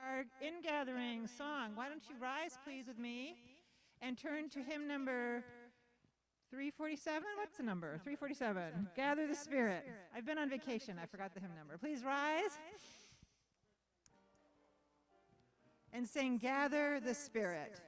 our in-gathering song. Why don't you rise, please, with me, and turn to hymn number 347? What's the number? 347. Gather the Spirit. I've been on vacation. I forgot the hymn number. Please rise and sing Gather the Spirit.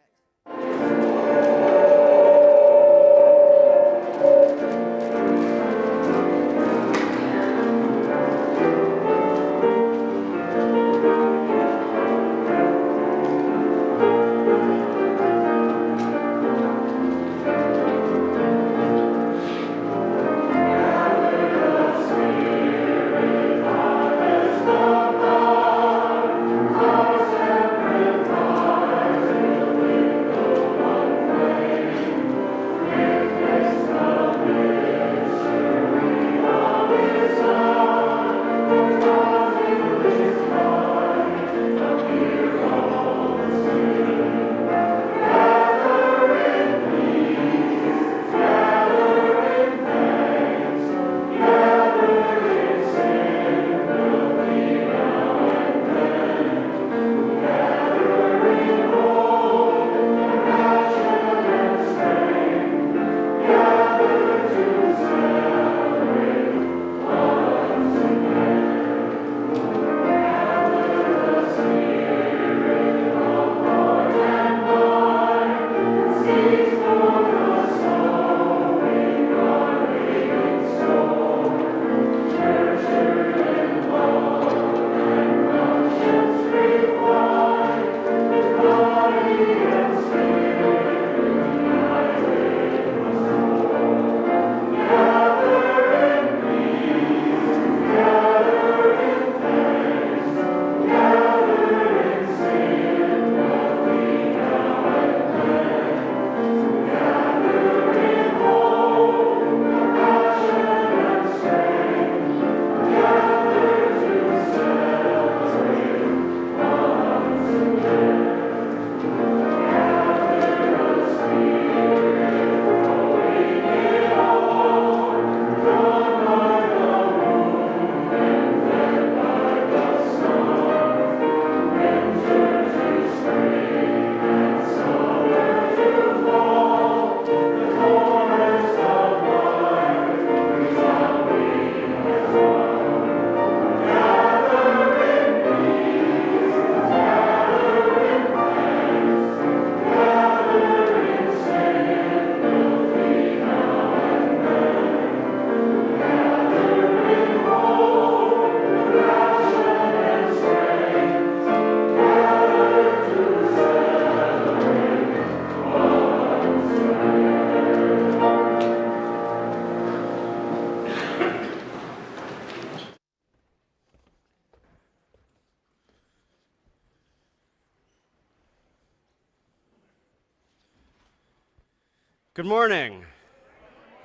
Good morning.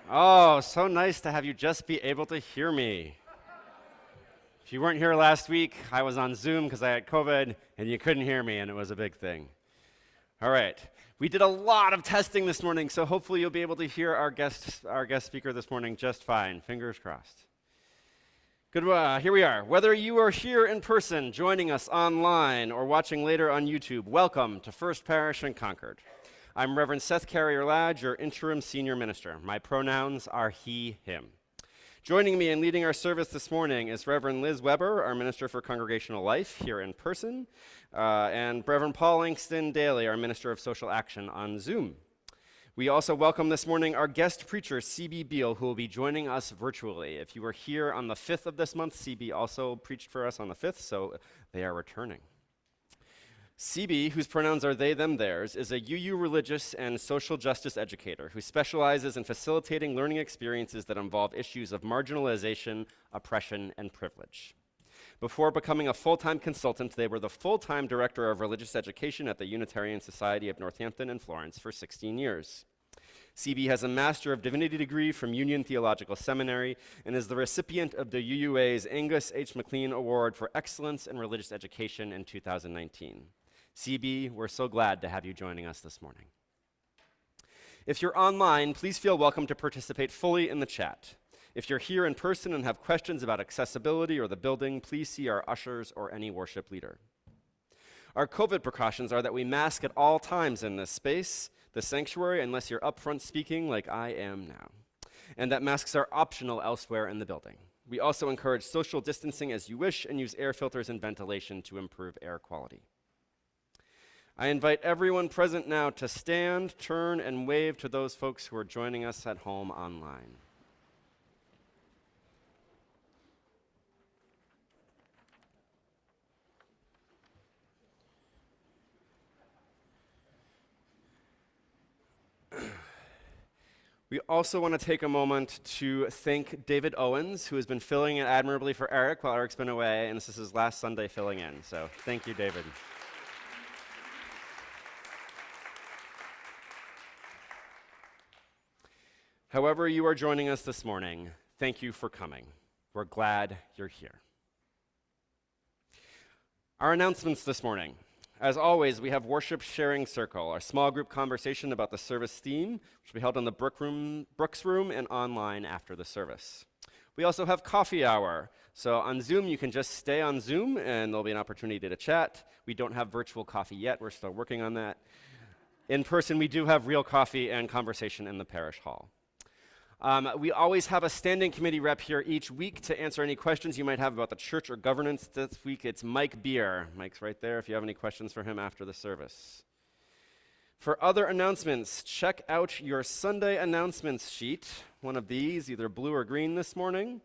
Oh, so nice to have you just be able to hear me. If you weren't here last week, I was on Zoom because I had COVID, and you couldn't hear me, and it was a big thing. All right. We did a lot of testing this morning, so hopefully you'll be able to hear our guest speaker this morning just fine. Fingers crossed. Good. Here we are. Whether you are here in person, joining us online, or watching later on YouTube, welcome to First Parish in Concord. I'm Reverend Seth Carrier-Ladd, your interim senior minister. My pronouns are he, him. Joining me in leading our service this morning is Reverend Liz Weber, our Minister for Congregational Life here in person, and Reverend Paul Langston Daly, our Minister of Social Action on Zoom. We also welcome this morning our guest preacher, C.B. Beal, who will be joining us virtually. If you were here on the 5th of this month, C.B. also preached for us on the 5th, so they are returning. CB, whose pronouns are they, them, theirs, is a UU religious and social justice educator who specializes in facilitating learning experiences that involve issues of marginalization, oppression, and privilege. Before becoming a full-time consultant, they were the full-time director of religious education at the Unitarian Society of Northampton and Florence for 16 years. CB has a Master of Divinity degree from Union Theological Seminary and is the recipient of the UUA's Angus H. McLean Award for Excellence in Religious Education in 2019. CB, we're so glad to have you joining us this morning. If you're online, please feel welcome to participate fully in the chat. If you're here in person and have questions about accessibility or the building, please see our ushers or any worship leader. Our COVID precautions are that we mask at all times in this space, the sanctuary, unless you're up front speaking like I am now, and that masks are optional elsewhere in the building. We also encourage social distancing as you wish and use air filters and ventilation to improve air quality. I invite everyone present now to stand, turn, and wave to those folks who are joining us at home online. We also want to take a moment to thank David Owens, who has been filling in admirably for Eric while Eric's been away, and this is his last Sunday filling in. So thank you, David. However you are joining us this morning, thank you for coming. We're glad you're here. Our announcements this morning. As always, we have Worship Sharing Circle, our small group conversation about the service theme, which will be held in the Brooks Room and online after the service. We also have Coffee Hour. So on Zoom, you can just stay on Zoom, and there'll be an opportunity to chat. We don't have virtual coffee yet. We're still working on that. In person, we do have real coffee and conversation in the parish hall. We always have a standing committee rep here each week to answer any questions you might have about the church or governance. This week it's Mike Beer. Mike's right there if you have any questions for him after the service. For other announcements, check out your Sunday announcements sheet, one of these, either blue or green this morning.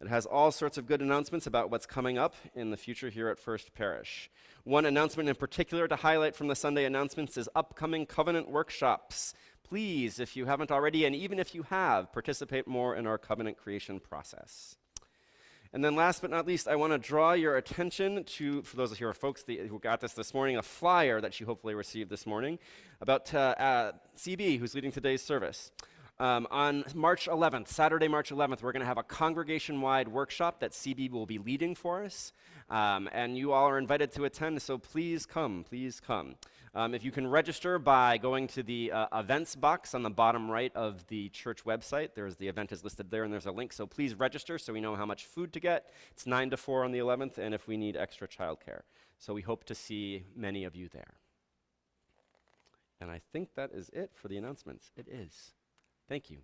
It has all sorts of good announcements about what's coming up in the future here at First Parish. One announcement in particular to highlight from the Sunday announcements is upcoming covenant workshops. Please, if you haven't already, and even if you have, participate more in our covenant creation process. And then last but not least, I want to draw your attention to, for those of you folks who got this morning, a flyer that you hopefully received this morning about CB, who's leading today's service. On March 11th, Saturday, March 11th, we're going to have a congregation-wide workshop that CB will be leading for us. And you all are invited to attend, so please come, please come. If you can register by going to the events box on the bottom right of the church website, the event is listed there and there's a link, so please register so we know how much food to get. It's 9 to 4 on the 11th, and if we need extra childcare. So we hope to see many of you there. And I think that is it for the announcements. It is. Thank you.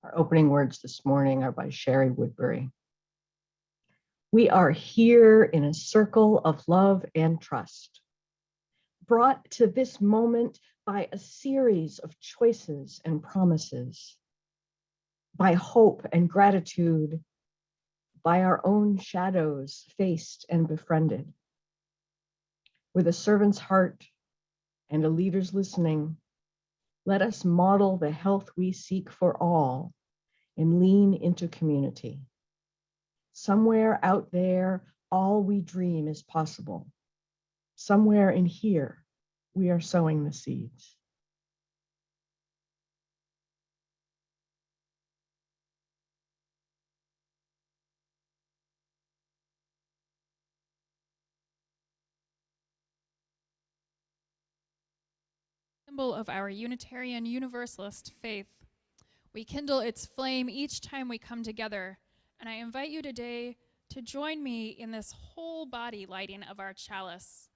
Our opening words this morning are by Sherry Woodbury. We are here in a circle of love and trust, brought to this moment by a series of choices and promises, by hope and gratitude, by our own shadows faced and befriended. With a servant's heart and a leader's listening, let us model the health we seek for all and lean into community. Somewhere out there, all we dream is possible. Somewhere in here, we are sowing the seeds. Symbol of our Unitarian Universalist faith. We kindle its flame each time we come together, and I invite you today to join me in this whole body lighting of our chalice.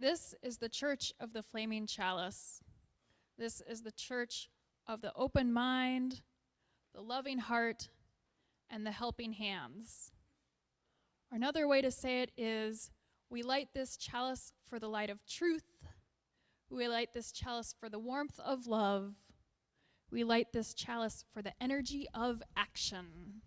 This is the Church of the Flaming Chalice. This is the church of the open mind, the loving heart, and the helping hands. Another way to say it is, we light this chalice for the light of truth. We light this chalice for the warmth of love. We light this chalice for the energy of action.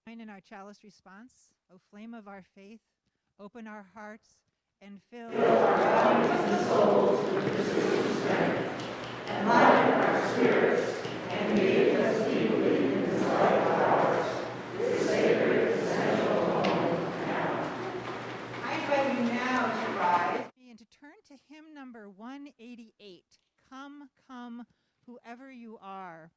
Join in our chalice response. O flame of our faith, open our hearts and fill our bodies and souls with the truth strength, and lighten our spirits, and make us deeply in this life of ours, this sacred, essential moment now. I invite you now to rise and to turn to hymn number 188, Come, Come, Whoever You Are.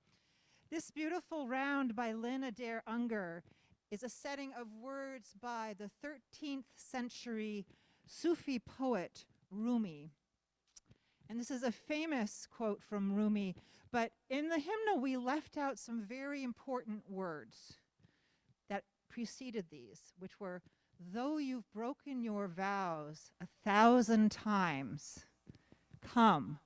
This beautiful round by Lynn Adair Unger is a setting of words by the 13th century Sufi poet Rumi. And this is a famous quote from Rumi, but in the hymnal we left out some very important words that preceded these, which were, though you've broken your vows 1,000 times, come,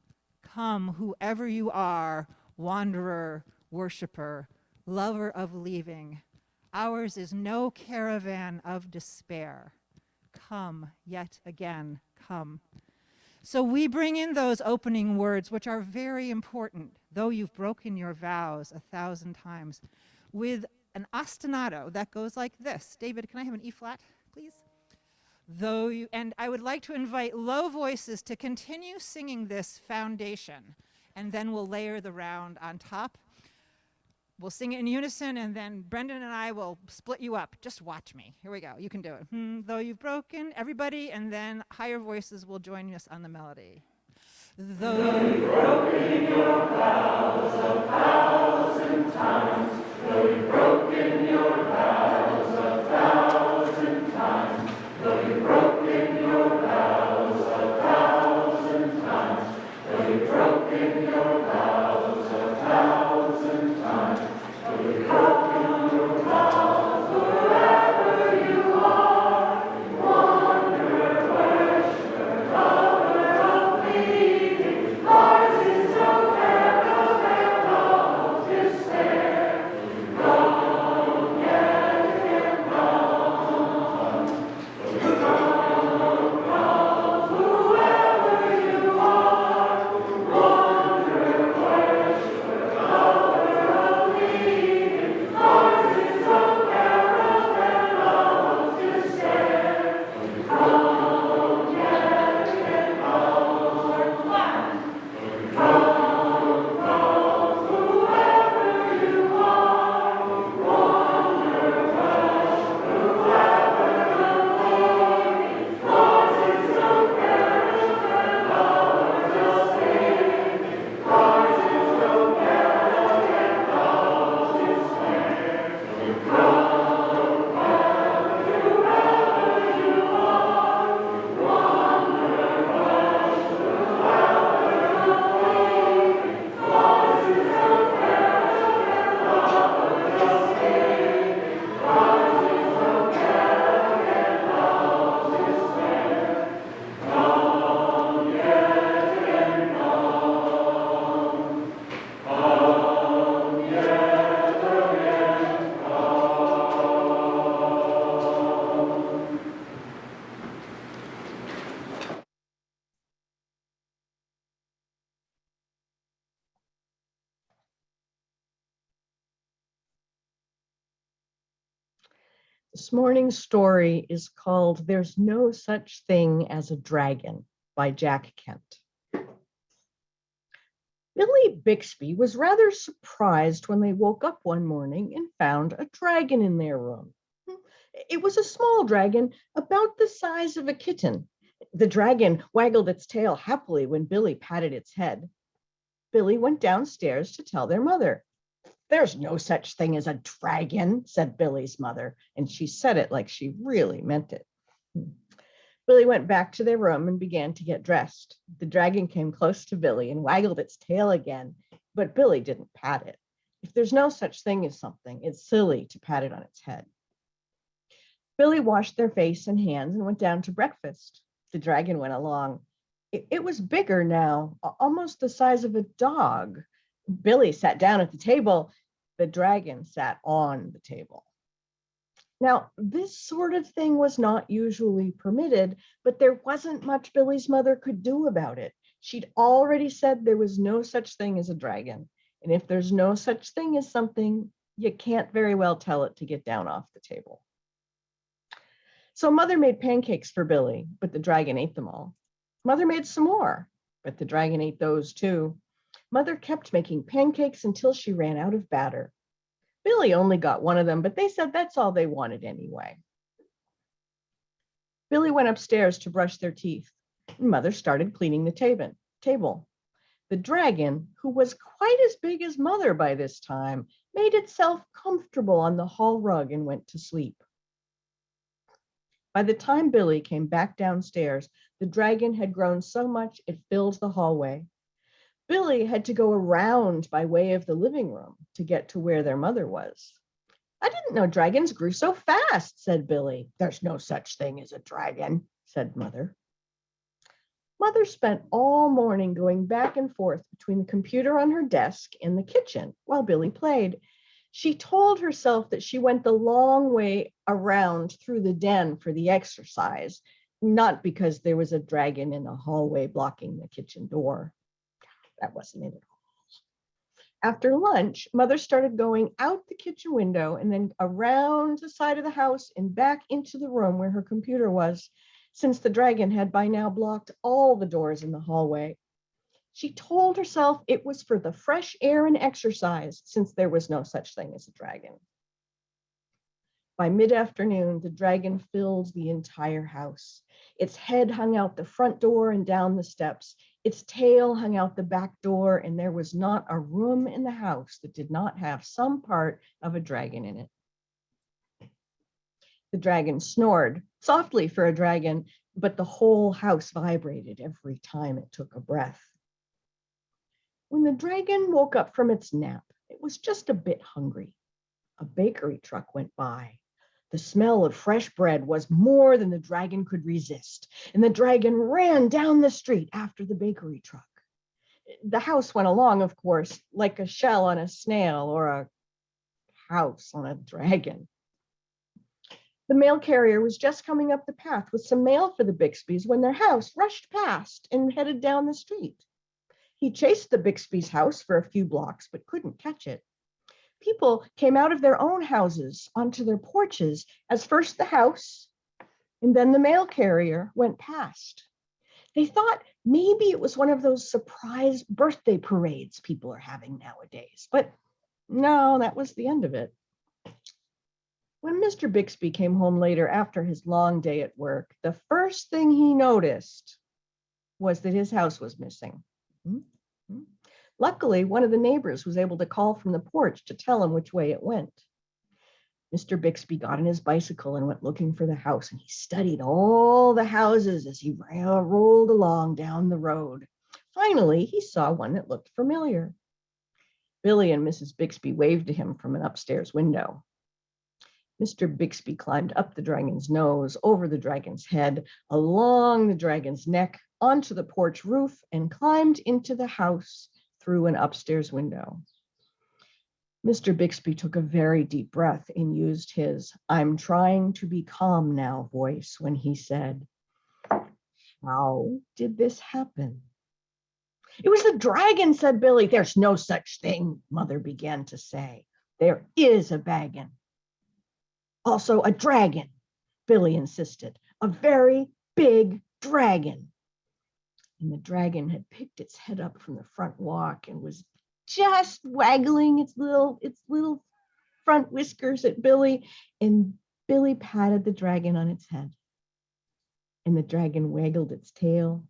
come, whoever you are, wanderer, worshiper, lover of leaving. Ours is no caravan of despair. Come, yet again, come. So we bring in those opening words, which are very important, though you've broken your vows 1,000 times, with an ostinato that goes like this. David, can I have an E flat, please? Though you, and I would like to invite low voices to continue singing this foundation, and then we'll layer the round on top. We'll sing it in unison, and then Brendan and I will split you up. Just watch me. Here we go. You can do it. Though you've broken, everybody, and then higher voices will join us on the melody. Though you've broken your vows 1,000 times, though you've broken your vows 1,000 times, though you've broken your vows 1,000 times, though you've broken your vows 1,000 times, though you've broken your vows, wherever you are, wanderer, worshiper, lover of leaving, ours is no This morning's story is called There's No Such Thing as a Dragon by Jack Kent. Billy Bixby was rather surprised when they woke up one morning and found a dragon in their room. It was a small dragon, about the size of a kitten. The dragon waggled its tail happily when Billy patted its head. Billy went downstairs to tell their mother. "There's no such thing as a dragon," said Billy's mother, and she said it like she really meant it. Billy went back to their room and began to get dressed. The dragon came close to Billy and waggled its tail again, but Billy didn't pat it. If there's no such thing as something, it's silly to pat it on its head. Billy washed their face and hands and went down to breakfast. The dragon went along. It was bigger now, almost the size of a dog. Billy sat down at the table. The dragon sat on the table. Now, this sort of thing was not usually permitted, but there wasn't much Billy's mother could do about it. She'd already said there was no such thing as a dragon. And if there's no such thing as something, you can't very well tell it to get down off the table. So Mother made pancakes for Billy, but the dragon ate them all. Mother made some more, but the dragon ate those too. Mother kept making pancakes until she ran out of batter. Billy only got one of them, but they said that's all they wanted anyway. Billy went upstairs to brush their teeth. Mother started cleaning the table. The dragon, who was quite as big as Mother by this time, made itself comfortable on the hall rug and went to sleep. By the time Billy came back downstairs, the dragon had grown so much it filled the hallway. Billy had to go around by way of the living room to get to where their mother was. "I didn't know dragons grew so fast," said Billy. "There's no such thing as a dragon," said Mother. Mother spent all morning going back and forth between the computer on her desk and the kitchen while Billy played. She told herself that she went the long way around through the den for the exercise, not because there was a dragon in the hallway blocking the kitchen door. That wasn't it at all. After lunch, Mother started going out the kitchen window and then around the side of the house and back into the room where her computer was, since the dragon had by now blocked all the doors in the hallway. She told herself it was for the fresh air and exercise, since there was no such thing as a dragon. By mid-afternoon, the dragon filled the entire house. Its head hung out the front door and down the steps. Its tail hung out the back door, and there was not a room in the house that did not have some part of a dragon in it. The dragon snored, softly for a dragon, but the whole house vibrated every time it took a breath. When the dragon woke up from its nap, it was just a bit hungry. A bakery truck went by. The smell of fresh bread was more than the dragon could resist, and the dragon ran down the street after the bakery truck. The house went along, of course, like a shell on a snail or a house on a dragon. The mail carrier was just coming up the path with some mail for the Bixbys when their house rushed past and headed down the street. He chased the Bixby's house for a few blocks, but couldn't catch it. People came out of their own houses onto their porches as first the house and then the mail carrier went past. They thought maybe it was one of those surprise birthday parades people are having nowadays, but no, that was the end of it. When Mr. Bixby came home later after his long day at work, the first thing he noticed was that his house was missing. Luckily, one of the neighbors was able to call from the porch to tell him which way it went. Mr. Bixby got on his bicycle and went looking for the house, and he studied all the houses as he rolled along down the road. Finally, he saw one that looked familiar. Billy and Mrs. Bixby waved to him from an upstairs window. Mr. Bixby climbed up the dragon's nose, over the dragon's head, along the dragon's neck, onto the porch roof, and climbed into the house through an upstairs window. Mr. Bixby took a very deep breath and used his "I'm trying to be calm now" voice when he said, "How did this happen?" "It was the dragon," said Billy. "There's no such thing," Mother began to say. "There is a dragon." Also a dragon, Billy insisted, a very big dragon. And the dragon had picked its head up from the front walk and was just waggling its little front whiskers at Billy. And Billy patted the dragon on its head. And the dragon waggled its tail.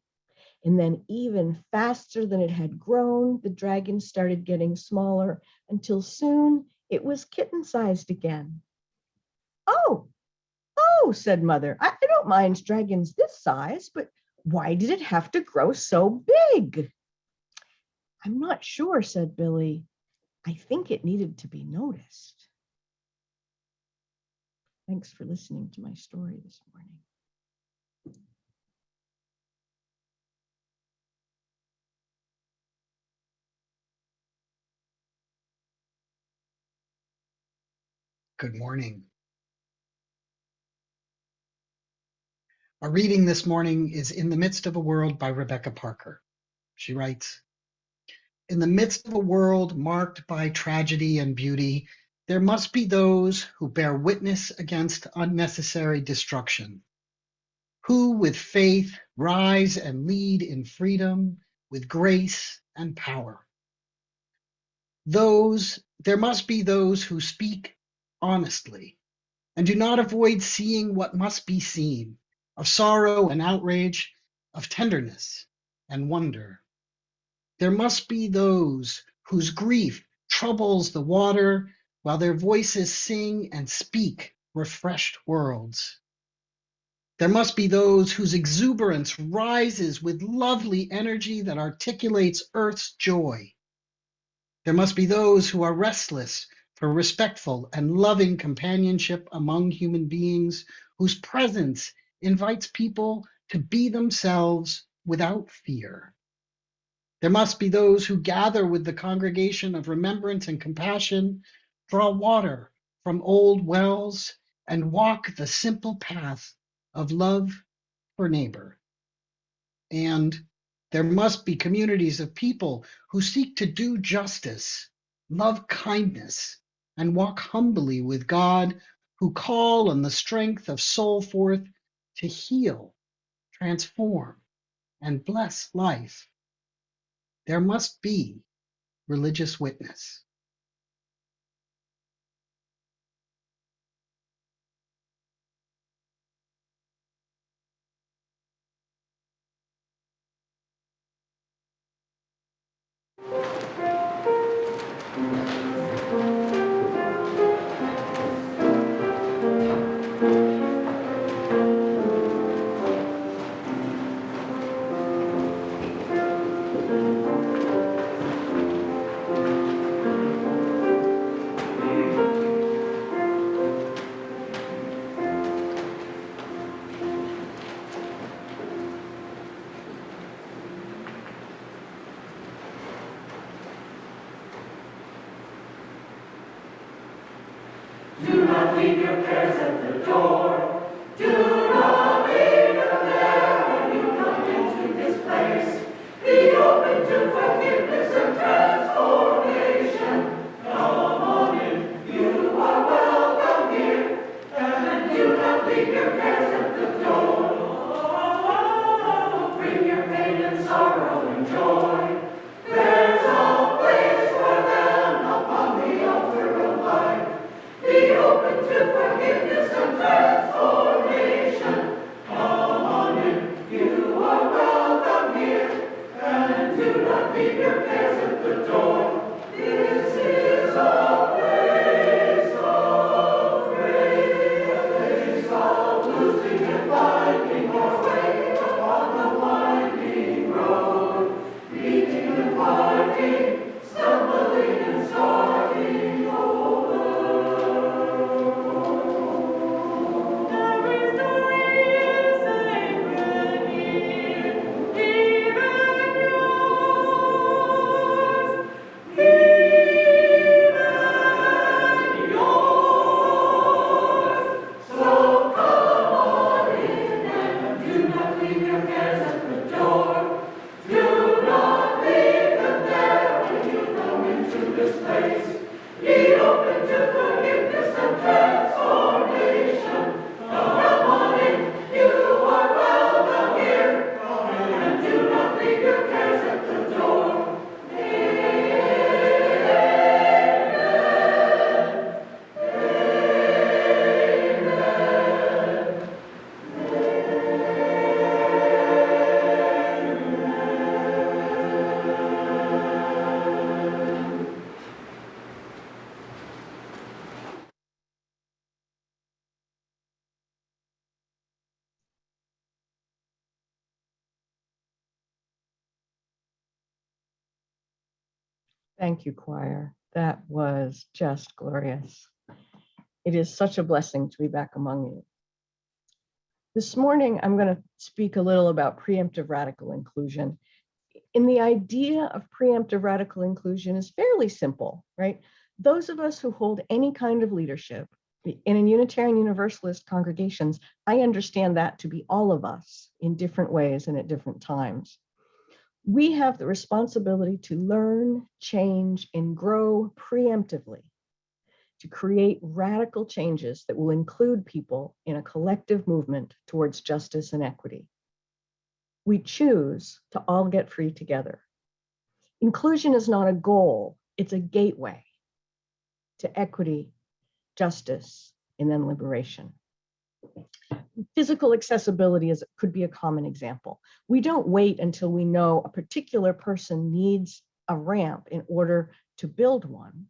And then even faster than it had grown, the dragon started getting smaller until soon it was kitten-sized again. Oh, said Mother, I don't mind dragons this size, but why did it have to grow so big? I'm not sure, said Billy. I think it needed to be noticed. Thanks for listening to my story this morning. Good morning. Our reading this morning is In the Midst of a World by Rebecca Parker. She writes, in the midst of a world marked by tragedy and beauty, there must be those who bear witness against unnecessary destruction, who with faith rise and lead in freedom, with grace and power. There must be those who speak honestly and do not avoid seeing what must be seen, of sorrow and outrage, of tenderness and wonder. There must be those whose grief troubles the water while their voices sing and speak refreshed worlds. There must be those whose exuberance rises with lovely energy that articulates earth's joy. There must be those who are restless for respectful and loving companionship among human beings, whose presence invites people to be themselves without fear. There must be those who gather with the congregation of remembrance and compassion, draw water from old wells, and walk the simple path of love for neighbor. And there must be communities of people who seek to do justice, love kindness, and walk humbly with God, who call on the strength of soul forth to heal, transform, and bless life. There must be religious witness. Do not leave your cares at the door. Do not leave them there when you come into this place. Be open to forgiveness and transformation. Come on in, you are welcome here. And do not leave your cares at the door. Bring your pain and sorrow and joy. There's a place for them upon the altar of life. Be open to forgiveness and transformation. Thank you, choir. That was just glorious. It is such a blessing to be back among you. This morning, I'm going to speak a little about preemptive radical inclusion. And the idea of preemptive radical inclusion is fairly simple, right? Those of us who hold any kind of leadership in Unitarian Universalist congregations, I understand that to be all of us in different ways and at different times. We have the responsibility to learn, change, and grow preemptively, to create radical changes that will include people in a collective movement towards justice and equity. We choose to all get free together. Inclusion is not a goal, it's a gateway to equity, justice, and then liberation. Physical accessibility could be a common example. We don't wait until we know a particular person needs a ramp in order to build one.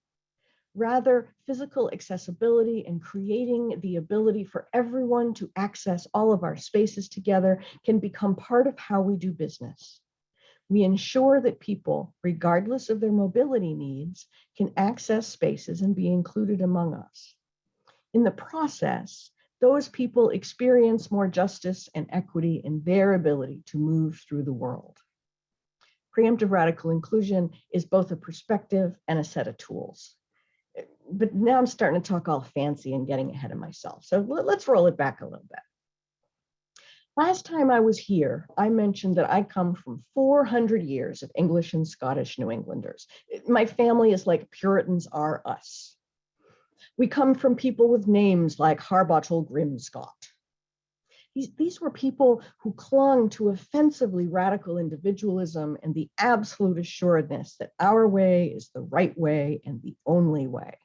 Rather, physical accessibility and creating the ability for everyone to access all of our spaces together can become part of how we do business. We ensure that people, regardless of their mobility needs, can access spaces and be included among us. In the process, those people experience more justice and equity in their ability to move through the world. Preemptive radical inclusion is both a perspective and a set of tools. But now I'm starting to talk all fancy and getting ahead of myself. So let's roll it back a little bit. Last time I was here, I mentioned that I come from 400 years of English and Scottish New Englanders. My family is like Puritans are us. We come from people with names like Harbottle Grimscott. These were people who clung to offensively radical individualism and the absolute assuredness that our way is the right way and the only way.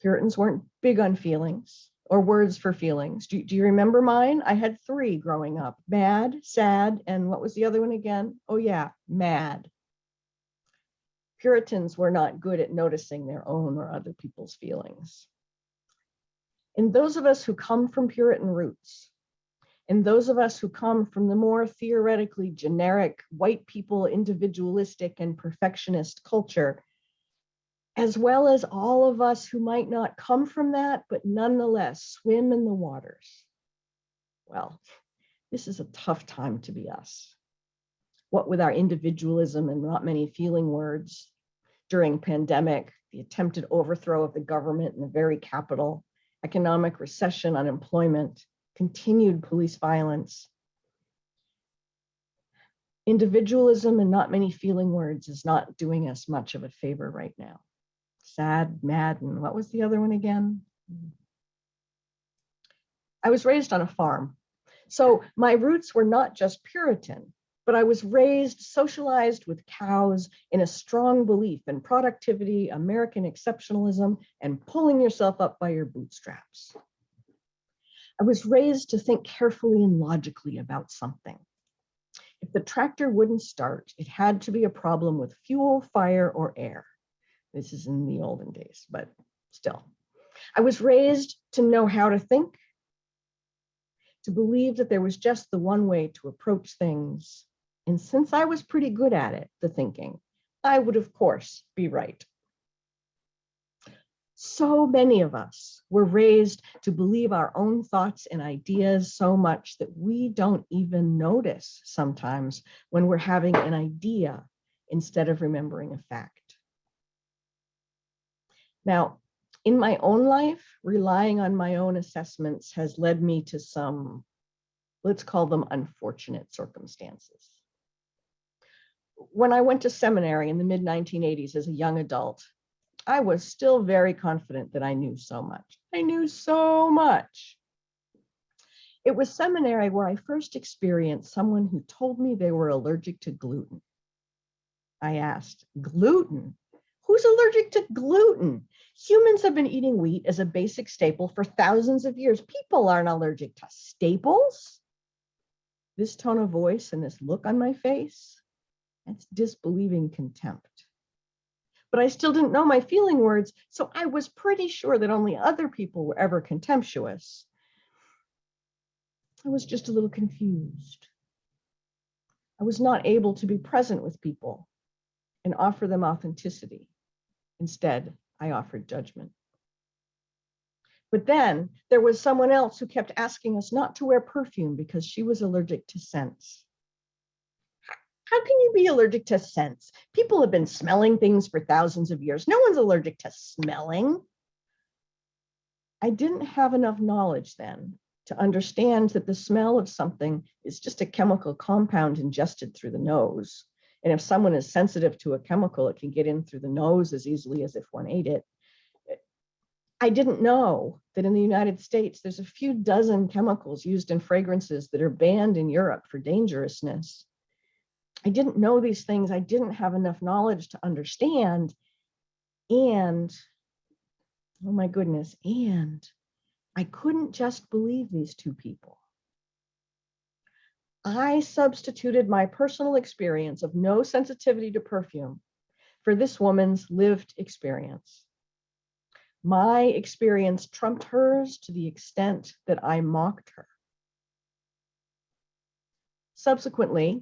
Puritans weren't big on feelings or words for feelings. Do you remember mine? I had 3 growing up: mad, sad, and what was the other one again? Oh yeah, mad. Puritans were not good at noticing their own or other people's feelings. And those of us who come from Puritan roots, and those of us who come from the more theoretically generic, white people, individualistic and perfectionist culture, as well as all of us who might not come from that, but nonetheless swim in the waters. Well, this is a tough time to be us. What with our individualism and not many feeling words, during pandemic, the attempted overthrow of the government in the very capital, economic recession, unemployment, continued police violence. Individualism and not many feeling words is not doing us much of a favor right now. Sad, mad, and what was the other one again? I was raised on a farm. So my roots were not just Puritan, but I was raised, socialized with cows in a strong belief in productivity, American exceptionalism, and pulling yourself up by your bootstraps. I was raised to think carefully and logically about something. If the tractor wouldn't start, it had to be a problem with fuel, fire, or air. This is in the olden days, but still. I was raised to know how to think, to believe that there was just the one way to approach things. And since I was pretty good at it, the thinking, I would, of course, be right. So many of us were raised to believe our own thoughts and ideas so much that we don't even notice sometimes when we're having an idea instead of remembering a fact. Now, in my own life, relying on my own assessments has led me to some, let's call them unfortunate circumstances. When I went to seminary in the mid-1980s as a young adult, I was still very confident that I knew so much. I knew so much. It was seminary where I first experienced someone who told me they were allergic to gluten. I asked, gluten? Who's allergic to gluten? Humans have been eating wheat as a basic staple for thousands of years. People aren't allergic to staples. This tone of voice and this look on my face, that's disbelieving contempt. But I still didn't know my feeling words, so I was pretty sure that only other people were ever contemptuous. I was just a little confused. I was not able to be present with people and offer them authenticity. Instead, I offered judgment. But then there was someone else who kept asking us not to wear perfume because she was allergic to scents. How can you be allergic to scents? People have been smelling things for thousands of years. No one's allergic to smelling. I didn't have enough knowledge then to understand that the smell of something is just a chemical compound ingested through the nose. And if someone is sensitive to a chemical, it can get in through the nose as easily as if one ate it. I didn't know that in the United States, there's a few dozen chemicals used in fragrances that are banned in Europe for dangerousness. I didn't know these things. I didn't have enough knowledge to understand. And, oh my goodness, and I couldn't just believe these two people. I substituted my personal experience of no sensitivity to perfume for this woman's lived experience. My experience trumped hers to the extent that I mocked her. Subsequently,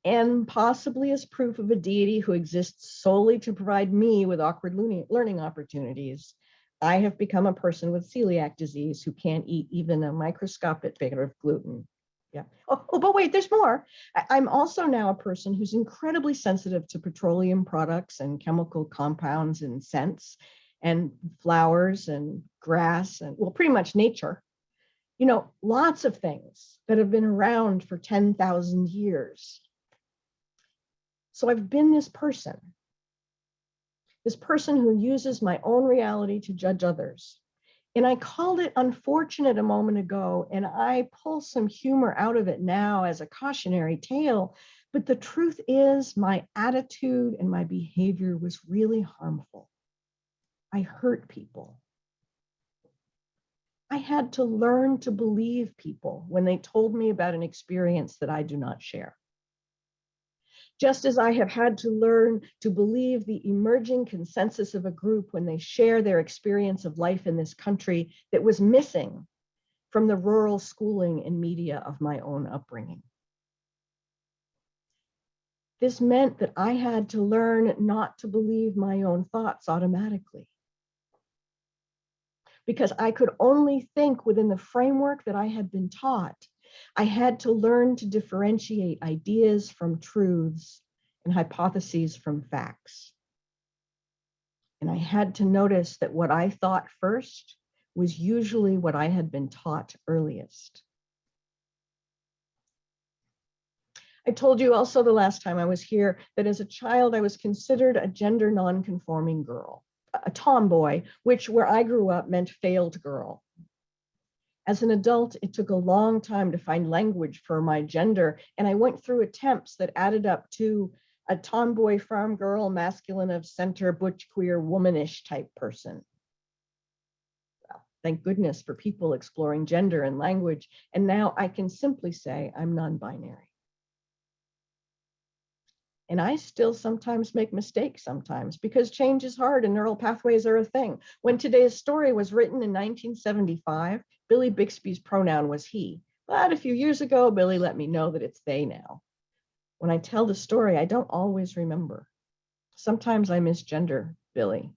and possibly as proof of a deity who exists solely to provide me with awkward learning opportunities, I have become a person with celiac disease who can't eat even a microscopic bit of gluten. Yeah. Oh, but wait, there's more. I'm also now a person who's incredibly sensitive to petroleum products and chemical compounds and scents and flowers and grass and, well, pretty much nature. You know, lots of things that have been around for 10,000 years. So I've been this person who uses my own reality to judge others. And I called it unfortunate a moment ago, and I pull some humor out of it now as a cautionary tale. But the truth is, my attitude and my behavior was really harmful. I hurt people. I had to learn to believe people when they told me about an experience that I do not share. Just as I have had to learn to believe the emerging consensus of a group when they share their experience of life in this country that was missing from the rural schooling and media of my own upbringing. This meant that I had to learn not to believe my own thoughts automatically, because I could only think within the framework that I had been taught. I had to learn to differentiate ideas from truths and hypotheses from facts. And I had to notice that what I thought first was usually what I had been taught earliest. I told you also the last time I was here that as a child, I was considered a gender non-conforming girl, a tomboy, which where I grew up meant failed girl. As an adult, it took a long time to find language for my gender, and I went through attempts that added up to a tomboy farm girl, masculine of center, butch, queer, womanish type person. Well, thank goodness for people exploring gender and language, and now I can simply say I'm non-binary. And I still sometimes make mistakes sometimes because change is hard and neural pathways are a thing. When today's story was written in 1975, Billy Bixby's pronoun was he. But a few years ago, Billy let me know that it's they now. When I tell the story, I don't always remember. Sometimes I misgender Billy.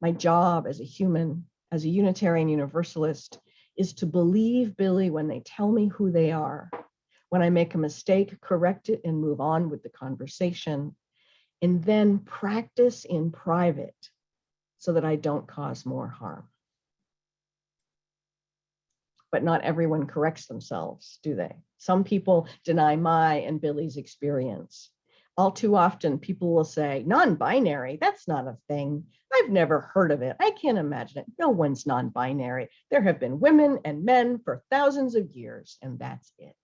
My job as a human, as a Unitarian Universalist, is to believe Billy when they tell me who they are. When I make a mistake, correct it and move on with the conversation, and then practice in private so that I don't cause more harm. But not everyone corrects themselves, do they? Some people deny my and Billy's experience. All too often, people will say, non-binary, that's not a thing. I've never heard of it. I can't imagine it. No one's non-binary. There have been women and men for thousands of years, and that's it.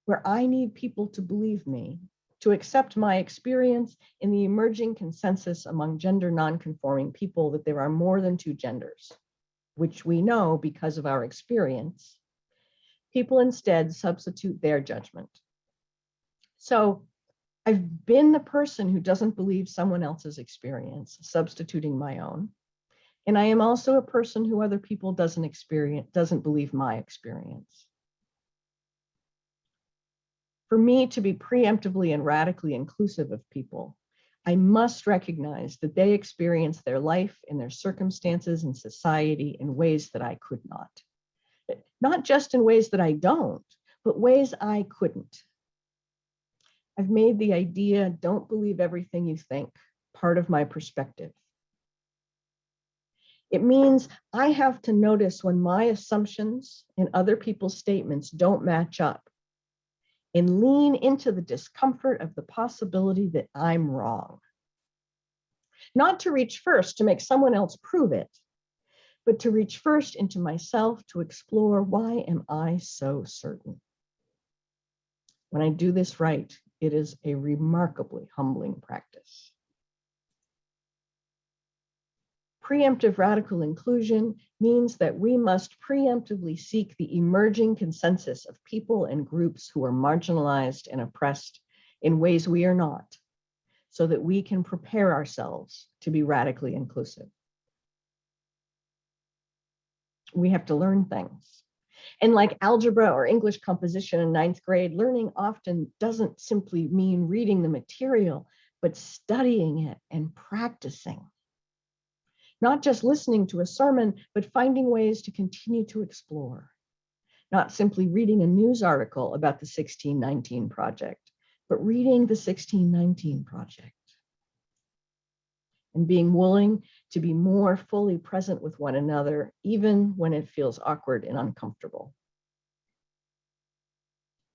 Where I need people to believe me, to accept my experience in the emerging consensus among gender non-conforming people that there are more than two genders, which we know because of our experience, people instead substitute their judgment. So I've been the person who doesn't believe someone else's experience, substituting my own. And I am also a person who other people doesn't believe my experience. For me to be preemptively and radically inclusive of people, I must recognize that they experience their life and their circumstances and society in ways that I could not. Not just in ways that I don't, but ways I couldn't. I've made the idea, don't believe everything you think, part of my perspective. It means I have to notice when my assumptions and other people's statements don't match up and lean into the discomfort of the possibility that I'm wrong. Not to reach first to make someone else prove it, but to reach first into myself to explore, why am I so certain? When I do this right, it is a remarkably humbling practice. Preemptive radical inclusion means that we must preemptively seek the emerging consensus of people and groups who are marginalized and oppressed in ways we are not, so that we can prepare ourselves to be radically inclusive. We have to learn things. And like algebra or English composition in 9th grade, learning often doesn't simply mean reading the material, but studying it and practicing. Not just listening to a sermon, but finding ways to continue to explore. Not simply reading a news article about the 1619 Project, but reading the 1619 Project. And being willing to be more fully present with one another, even when it feels awkward and uncomfortable.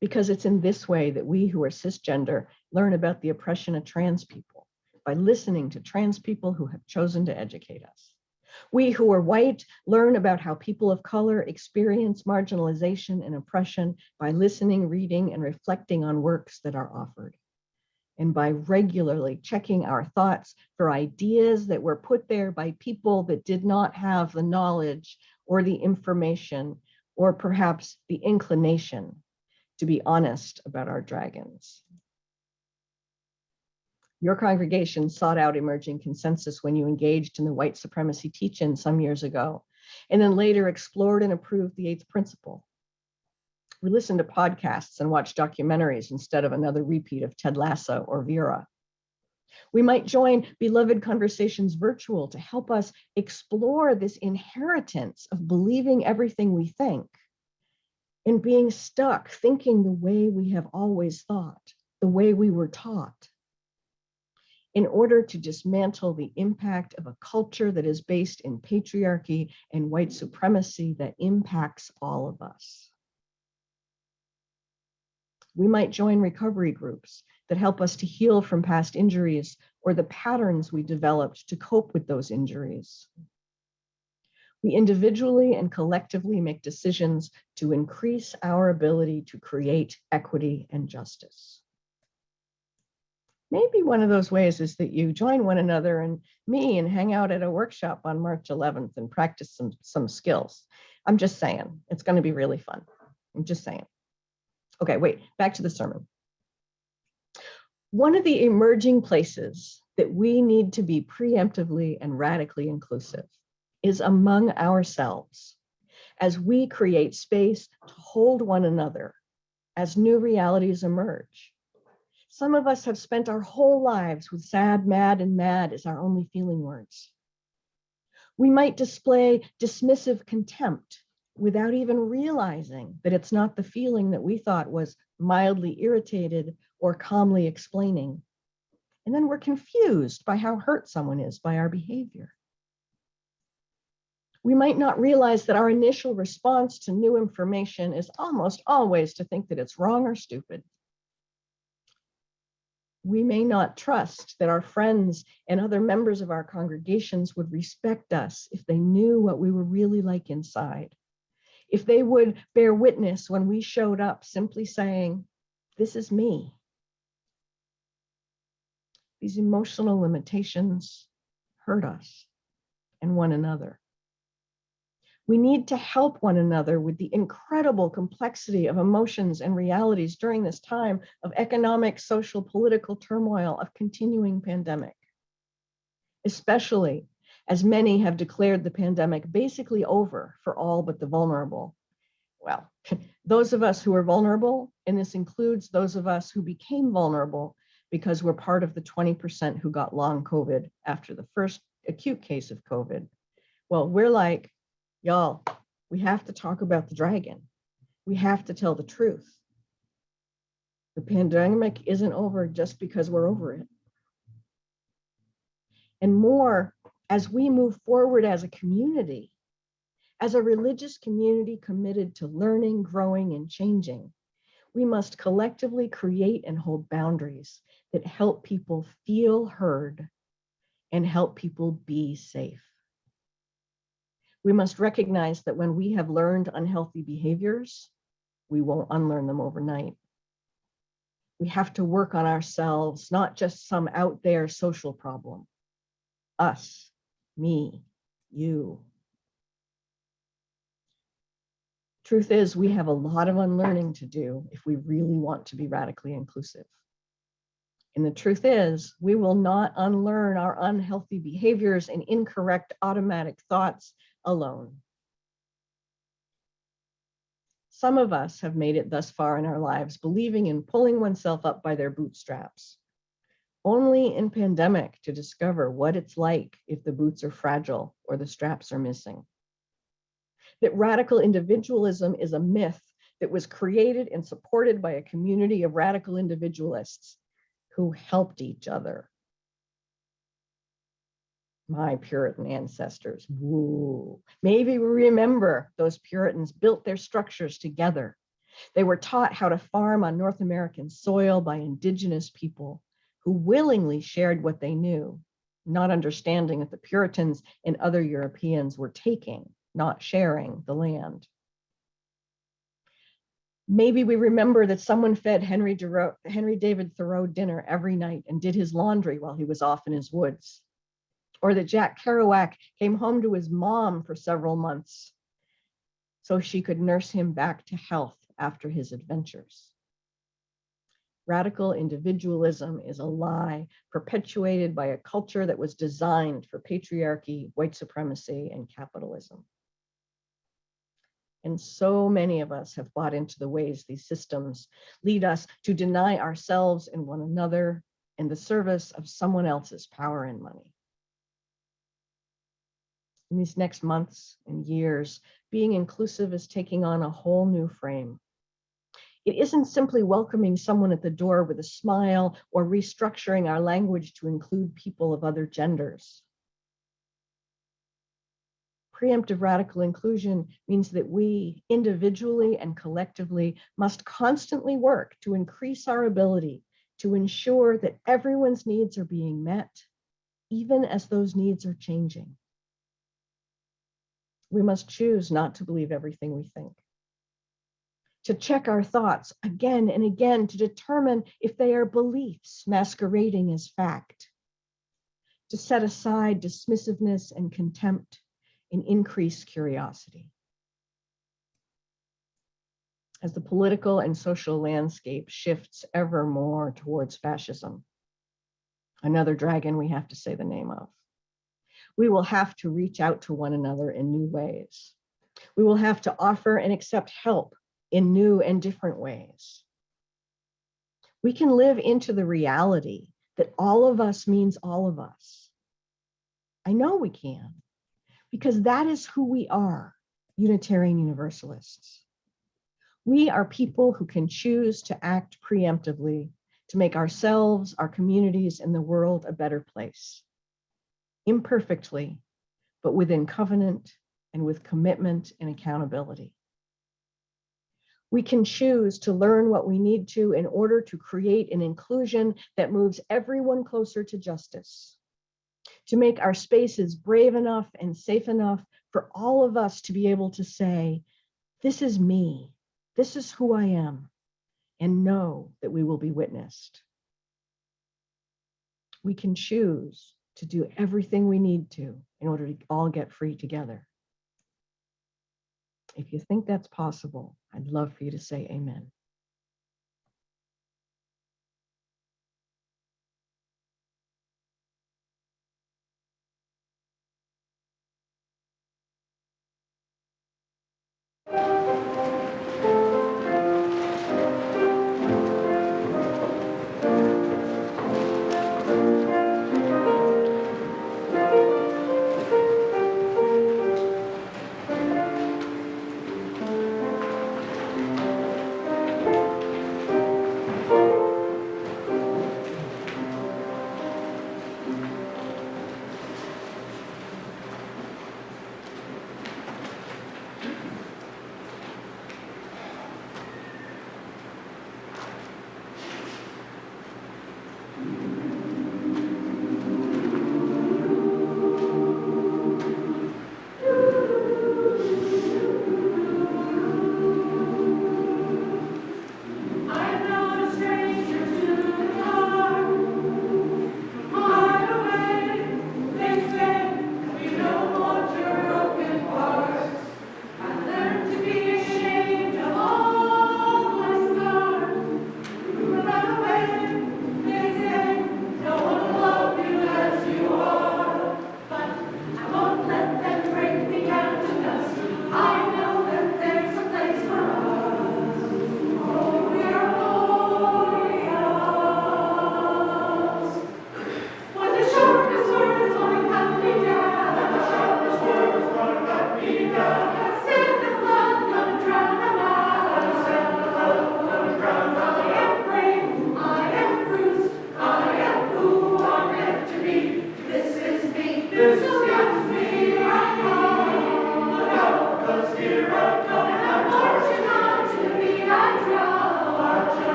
Because it's in this way that we who are cisgender learn about the oppression of trans people, by listening to trans people who have chosen to educate us. We who are white learn about how people of color experience marginalization and oppression by listening, reading, and reflecting on works that are offered. And by regularly checking our thoughts for ideas that were put there by people that did not have the knowledge or the information, or perhaps the inclination to be honest about our dragons. Your congregation sought out emerging consensus when you engaged in the white supremacy teach-in some years ago, and then later explored and approved the 8th principle. We listened to podcasts and watched documentaries instead of another repeat of Ted Lasso or Vera. We might join Beloved Conversations virtual to help us explore this inheritance of believing everything we think and being stuck thinking the way we have always thought, the way we were taught, in order to dismantle the impact of a culture that is based in patriarchy and white supremacy that impacts all of us. We might join recovery groups that help us to heal from past injuries or the patterns we developed to cope with those injuries. We individually and collectively make decisions to increase our ability to create equity and justice. Maybe one of those ways is that you join one another and me and hang out at a workshop on March 11th and practice some skills. I'm just saying, it's going to be really fun. I'm just saying. Okay, wait, back to the sermon. One of the emerging places that we need to be preemptively and radically inclusive is among ourselves, as we create space to hold one another as new realities emerge. Some of us have spent our whole lives with sad, mad, and mad as our only feeling words. We might display dismissive contempt without even realizing that it's not the feeling that we thought was mildly irritated or calmly explaining. And then we're confused by how hurt someone is by our behavior. We might not realize that our initial response to new information is almost always to think that it's wrong or stupid. We may not trust that our friends and other members of our congregations would respect us if they knew what we were really like inside. If they would bear witness when we showed up simply saying, "This is me." These emotional limitations hurt us and one another. We need to help one another with the incredible complexity of emotions and realities during this time of economic, social, political turmoil of continuing pandemic, especially as many have declared the pandemic basically over for all but the vulnerable. Well, Those of us who are vulnerable, and this includes those of us who became vulnerable because we're part of the 20% who got long COVID after the first acute case of COVID. Well, we're like, y'all, we have to talk about the dragon. We have to tell the truth. The pandemic isn't over just because we're over it. And more, as we move forward as a community, as a religious community committed to learning, growing, and changing, we must collectively create and hold boundaries that help people feel heard and help people be safe. We must recognize that when we have learned unhealthy behaviors, we won't unlearn them overnight. We have to work on ourselves, not just some out there social problem. Us, me, you. Truth is, we have a lot of unlearning to do if we really want to be radically inclusive. And the truth is, we will not unlearn our unhealthy behaviors and incorrect automatic thoughts alone. Some of us have made it thus far in our lives believing in pulling oneself up by their bootstraps, only in pandemic to discover what it's like if the boots are fragile or the straps are missing. That radical individualism is a myth that was created and supported by a community of radical individualists who helped each other. My Puritan ancestors, woo. Maybe we remember those Puritans built their structures together. They were taught how to farm on North American soil by indigenous people who willingly shared what they knew, not understanding that the Puritans and other Europeans were taking, not sharing, the land. Maybe we remember that someone fed Henry David Thoreau dinner every night and did his laundry while he was off in his woods. Or that Jack Kerouac came home to his mom for several months so she could nurse him back to health after his adventures. Radical individualism is a lie perpetuated by a culture that was designed for patriarchy, white supremacy, and capitalism. And so many of us have bought into the ways these systems lead us to deny ourselves and one another in the service of someone else's power and money. In these next months and years, being inclusive is taking on a whole new frame. It isn't simply welcoming someone at the door with a smile or restructuring our language to include people of other genders. Preemptive radical inclusion means that we, individually and collectively, must constantly work to increase our ability to ensure that everyone's needs are being met, even as those needs are changing. We must choose not to believe everything we think, to check our thoughts again and again to determine if they are beliefs masquerading as fact, to set aside dismissiveness and contempt and increase curiosity. As the political and social landscape shifts ever more towards fascism, another dragon we have to say the name of, we will have to reach out to one another in new ways. We will have to offer and accept help in new and different ways. We can live into the reality that all of us means all of us. I know we can, because that is who we are, Unitarian Universalists. We are people who can choose to act preemptively to make ourselves, our communities, and the world a better place. Imperfectly, but within covenant and with commitment and accountability. We can choose to learn what we need to in order to create an inclusion that moves everyone closer to justice, to make our spaces brave enough and safe enough for all of us to be able to say, this is me, this is who I am, and know that we will be witnessed. We can choose to do everything we need to in order to all get free together. If you think that's possible, I'd love for you to say amen.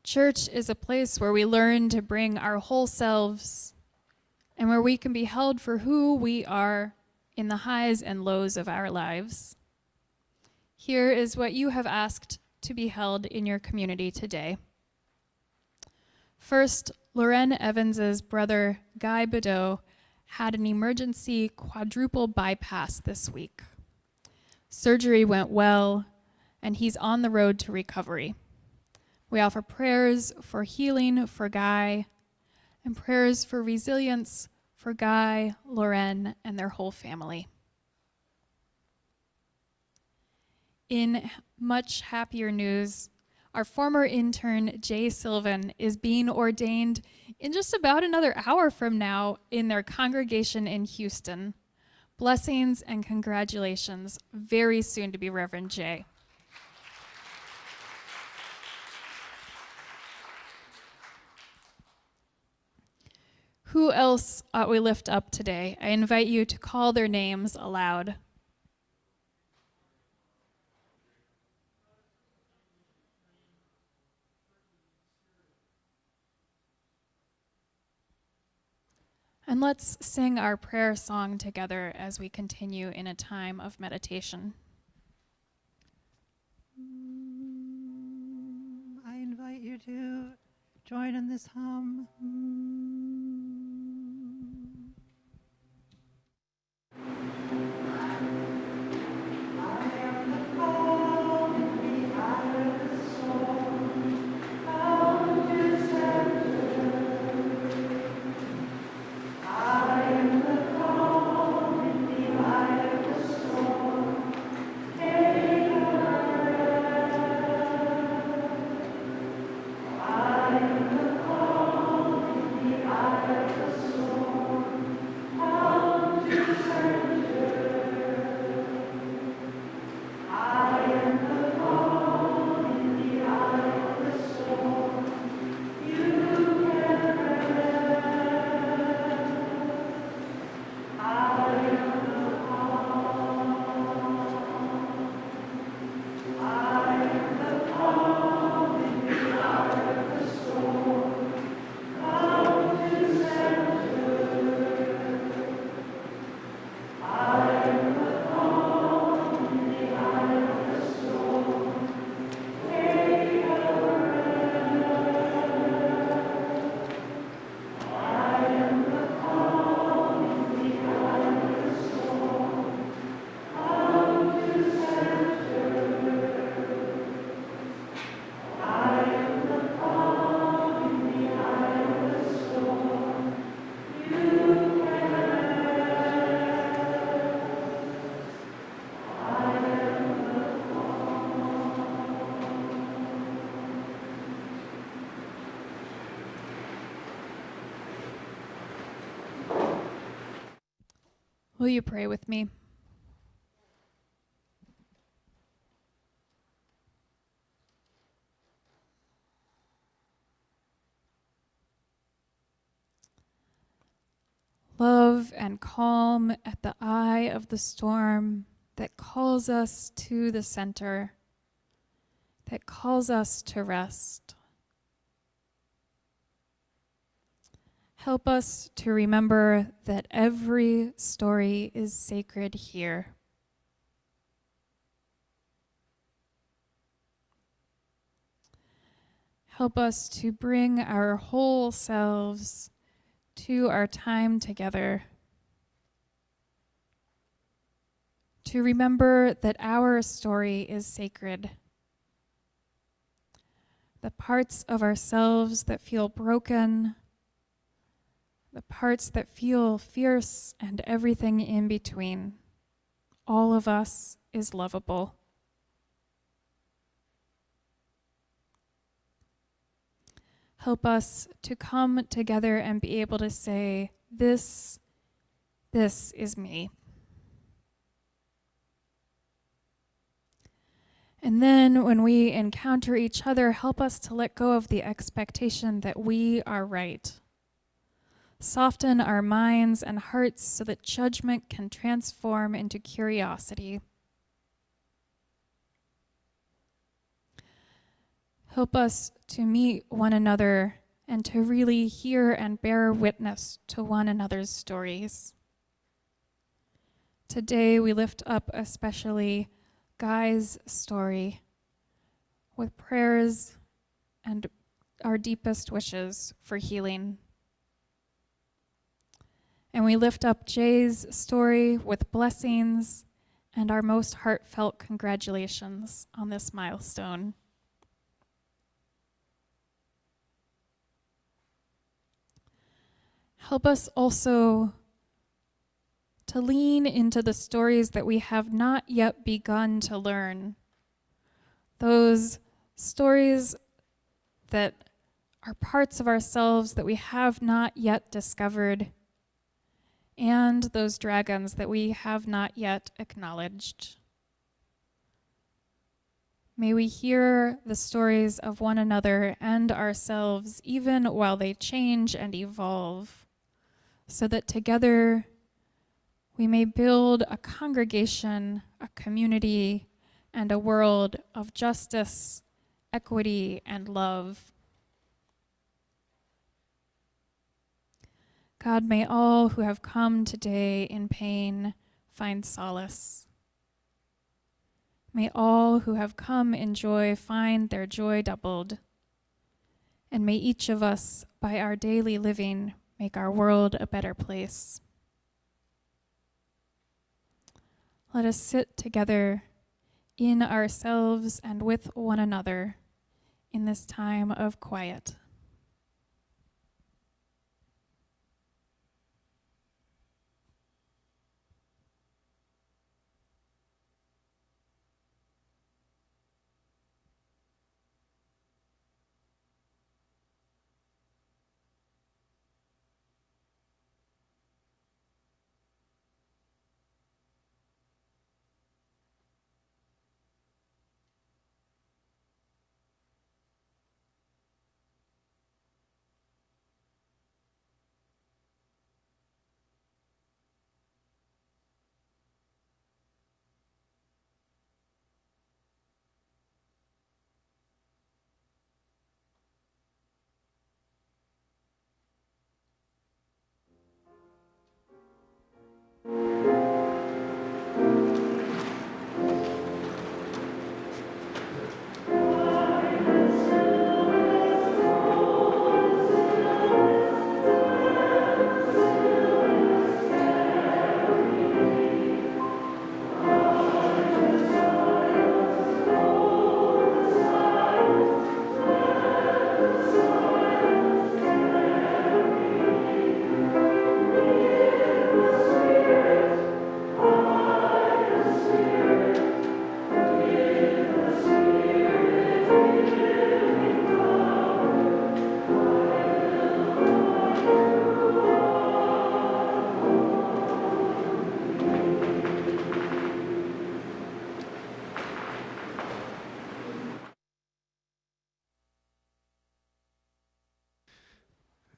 Church is a place where we learn to bring our whole selves and where we can be held for who we are in the highs and lows of our lives. Here is what you have asked to be held in your community today. First, Loren Evans's brother, Guy Bedeau, had an emergency quadruple bypass this week. Surgery went well, and he's on the road to recovery. We offer prayers for healing for Guy and prayers for resilience for Guy, Loren, and their whole family. In much happier news, our former intern, Jay Sylvan, is being ordained in just about another hour from now in their congregation in Houston. Blessings and congratulations, very soon to be Reverend Jay. Who else ought we lift up today? I invite you to call their names aloud. And let's sing our prayer song together as we continue in a time of meditation. I invite you to join in this hymn. Will you pray with me? Love and calm at the eye of the storm that calls us to the center, that calls us to rest. Help us to remember that every story is sacred here. Help us to bring our whole selves to our time together, to remember that our story is sacred. The parts of ourselves that feel broken, the parts that feel fierce, and everything in between. All of us is lovable. Help us to come together and be able to say, this is me. And then when we encounter each other, help us to let go of the expectation that we are right. Soften our minds and hearts so that judgment can transform into curiosity. Help us to meet one another and to really hear and bear witness to one another's stories. Today we lift up especially Guy's story with prayers and our deepest wishes for healing. And we lift up Jay's story with blessings and our most heartfelt congratulations on this milestone. Help us also to lean into the stories that we have not yet begun to learn. Those stories that are parts of ourselves that we have not yet discovered, and those dragons that we have not yet acknowledged. May we hear the stories of one another and ourselves even while they change and evolve, so that together we may build a congregation, a community, and a world of justice, equity, and love. God, may all who have come today in pain find solace. May all who have come in joy find their joy doubled. And may each of us, by our daily living, make our world a better place. Let us sit together in ourselves and with one another in this time of quiet.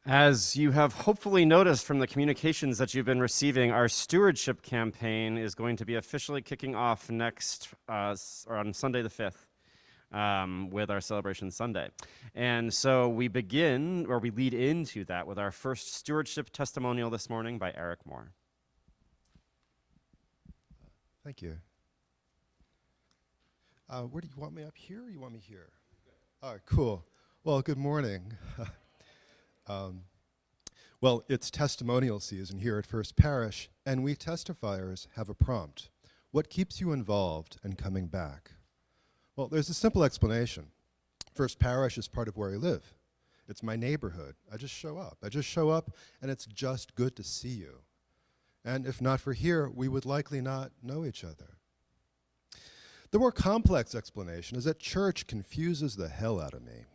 As you have hopefully noticed from the communications that you've been receiving, our stewardship campaign is going to be officially kicking off next, or on Sunday the 5th, with our Celebration Sunday. And so we begin, or we lead into that with our first stewardship testimonial this morning by Eric Moore. Thank you. Where do you want me, up here or you want me here? All right, cool. Well, good morning. Well, it's testimonial season here at First Parish, and we testifiers have a prompt. What keeps you involved and coming back? Well, there's a simple explanation. First Parish is part of where I live. It's my neighborhood. I just show up. And it's just good to see you. And if not for here, we would likely not know each other. The more complex explanation is that church confuses the hell out of me.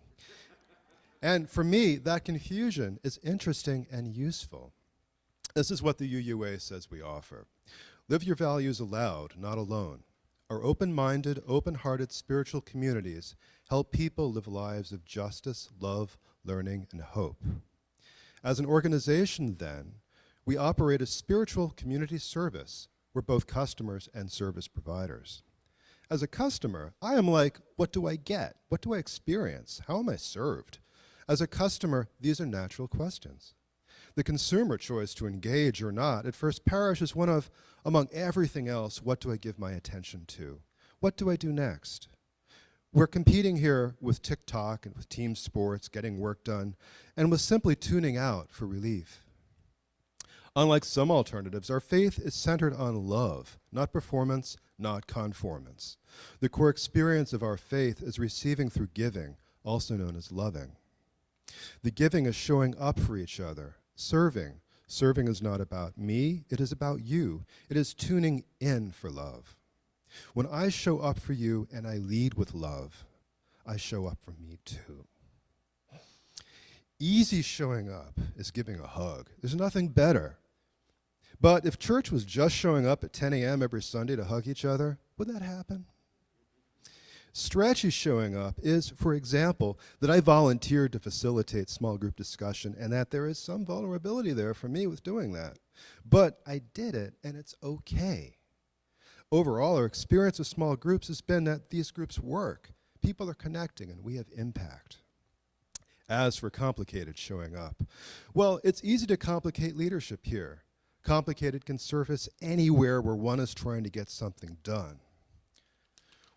And for me, that confusion is interesting and useful. This is what the UUA says we offer. Live your values aloud, not alone. Our open-minded, open-hearted spiritual communities help people live lives of justice, love, learning, and hope. As an organization, then, we operate a spiritual community service. We're both customers and service providers. As a customer, I am like, what do I get? What do I experience? How am I served? As a customer, these are natural questions. The consumer choice to engage or not at First Parish is one of, among everything else, what do I give my attention to? What do I do next? We're competing here with TikTok and with team sports, getting work done, and with simply tuning out for relief. Unlike some alternatives, our faith is centered on love, not performance, not conformance. The core experience of our faith is receiving through giving, also known as loving. The giving is showing up for each other, serving. Serving is not about me, it is about you. It is tuning in for love. When I show up for you and I lead with love, I show up for me too. Easy showing up is giving a hug. There's nothing better. But if church was just showing up at 10 a.m. every Sunday to hug each other, would that happen? Stretchy showing up is, for example, that I volunteered to facilitate small group discussion and that there is some vulnerability there for me with doing that. But I did it and it's okay. Overall, our experience with small groups has been that these groups work. People are connecting and we have impact. As for complicated showing up, well, it's easy to complicate leadership here. Complicated can surface anywhere where one is trying to get something done.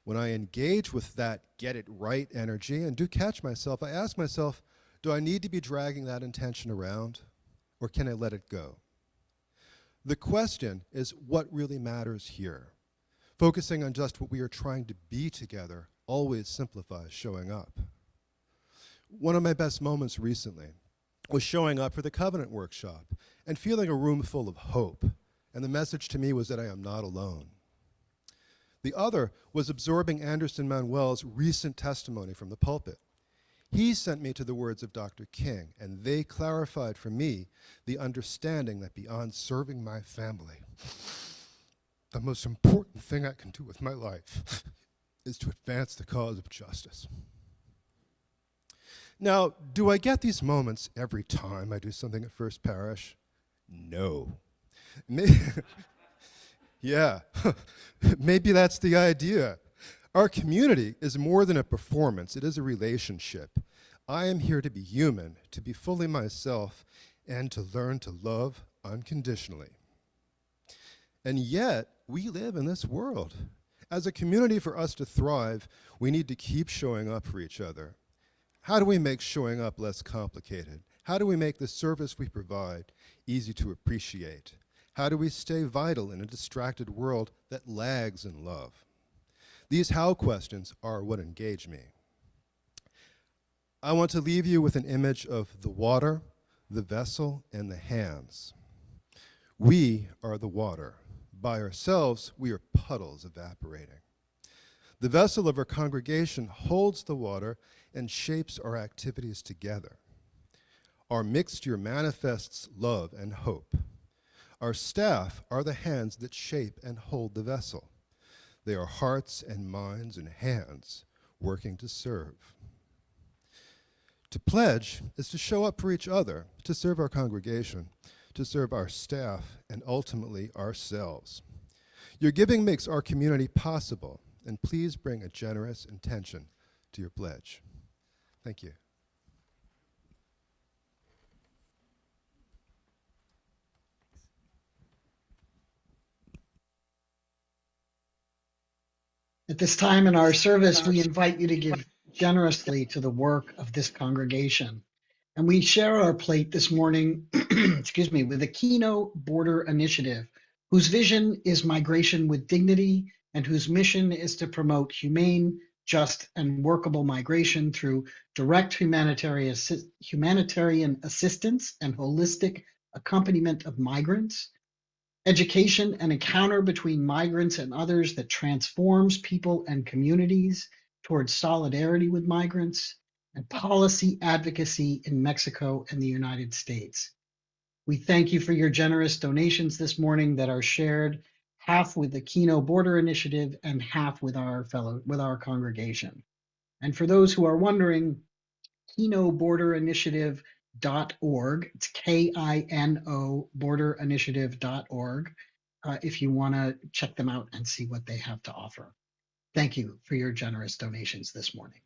When I engage with that get it right energy and do catch myself, I ask myself, do I need to be dragging that intention around or can I let it go? The question is what really matters here. Focusing on just what we are trying to be together always simplifies showing up. One of my best moments recently was showing up for the Covenant workshop and feeling a room full of hope. And the message to me was that I am not alone. The other was absorbing Anderson Manuel's recent testimony from the pulpit. He sent me to the words of Dr. King, and they clarified for me the understanding that beyond serving my family, the most important thing I can do with my life is to advance the cause of justice. Now, do I get these moments every time I do something at First Parish? No. Yeah, maybe that's the idea. Our community is more than a performance, it is a relationship. I am here to be human, to be fully myself, and to learn to love unconditionally. And yet, we live in this world. As a community, for us to thrive, we need to keep showing up for each other. How do we make showing up less complicated? How do we make the service we provide easy to appreciate? How do we stay vital in a distracted world that lags in love? These how questions are what engage me. I want to leave you with an image of the water, the vessel, and the hands. We are the water. By ourselves, we are puddles evaporating. The vessel of our congregation holds the water and shapes our activities together. Our mixture manifests love and hope. Our staff are the hands that shape and hold the vessel. They are hearts and minds and hands working to serve. To pledge is to show up for each other, to serve our congregation, to serve our staff, and ultimately ourselves. Your giving makes our community possible, and please bring a generous intention to your pledge. Thank you. At this time in our service, we invite you to give generously to the work of this congregation. And we share our plate this morning, excuse me, with the Keno Border Initiative, whose vision is migration with dignity and whose mission is to promote humane, just, and workable migration through direct humanitarian assistance and holistic accompaniment of migrants, education and encounter between migrants and others that transforms people and communities towards solidarity with migrants, and policy advocacy in Mexico and the United States. We thank you for your generous donations this morning that are shared half with the Keno Border Initiative and half with our congregation. And for those who are wondering, KenoBorderInitiative.org, it's KINO borderinitiative.org, if you want to check them out and see what they have to offer. Thank you for your generous donations this morning.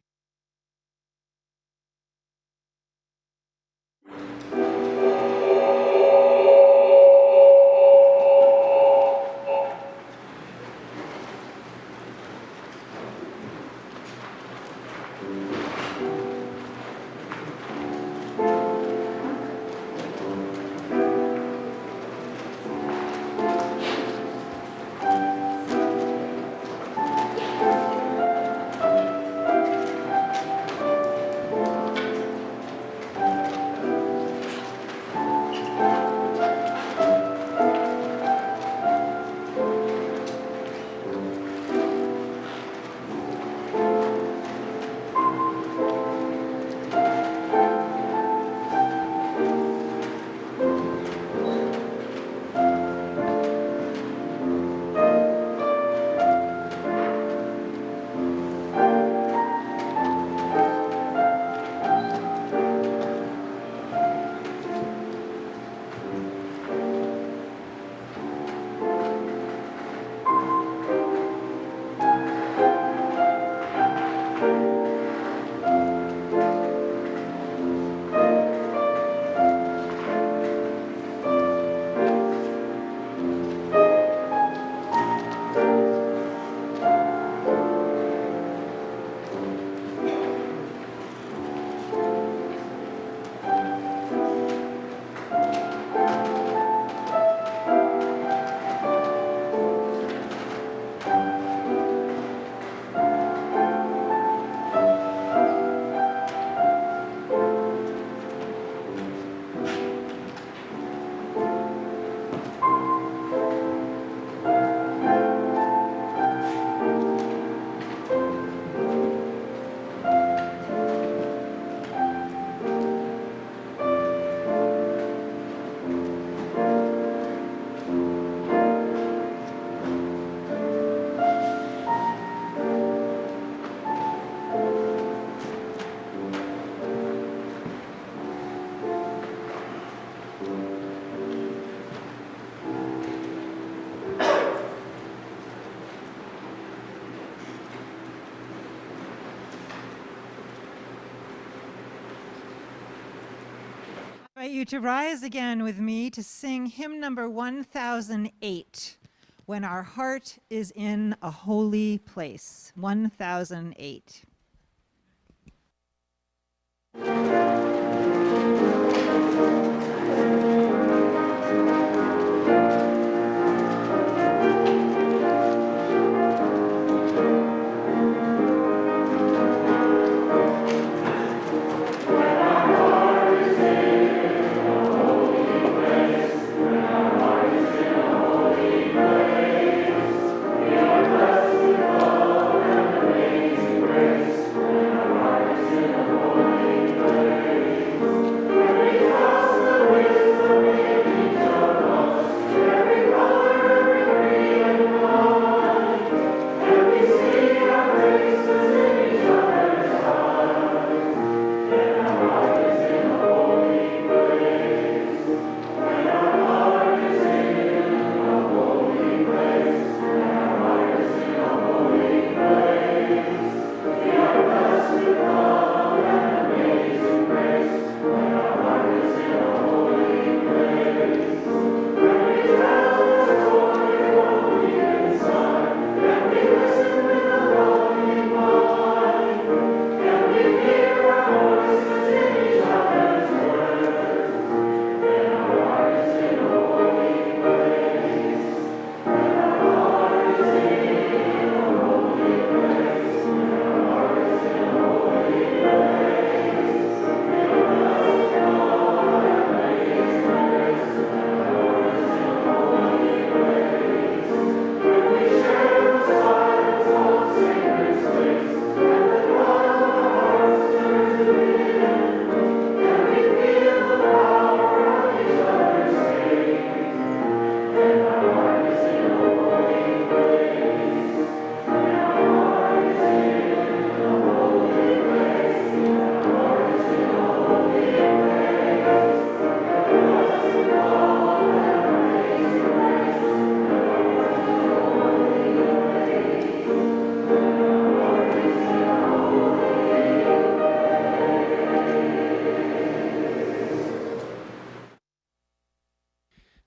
I invite you to rise again with me to sing hymn number 1008, When Our Heart is in a Holy Place. 1008. Grace, when our heart is in a holy place.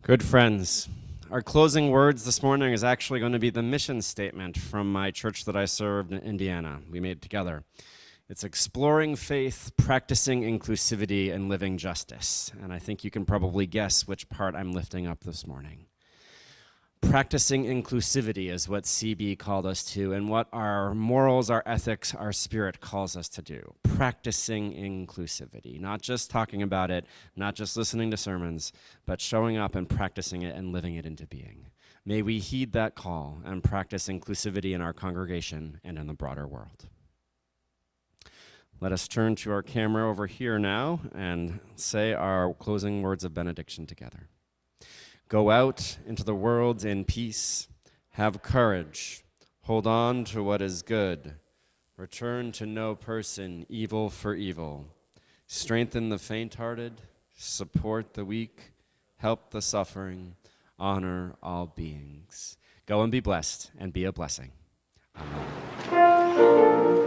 Good friends, our closing words this morning is actually going to be the mission statement from my church that I served in Indiana. We made it together. It's exploring faith, practicing inclusivity, and living justice. And I think you can probably guess which part I'm lifting up this morning. Practicing inclusivity is what CB called us to, and what our morals, our ethics, our spirit calls us to do. Practicing inclusivity, not just talking about it, not just listening to sermons, but showing up and practicing it and living it into being. May we heed that call and practice inclusivity in our congregation and in the broader world. Let us turn to our camera over here now and say our closing words of benediction together. Go out into the world in peace, have courage, hold on to what is good, return to no person evil for evil, strengthen the faint-hearted, support the weak, help the suffering, honor all beings. Go and be blessed and be a blessing. Amen.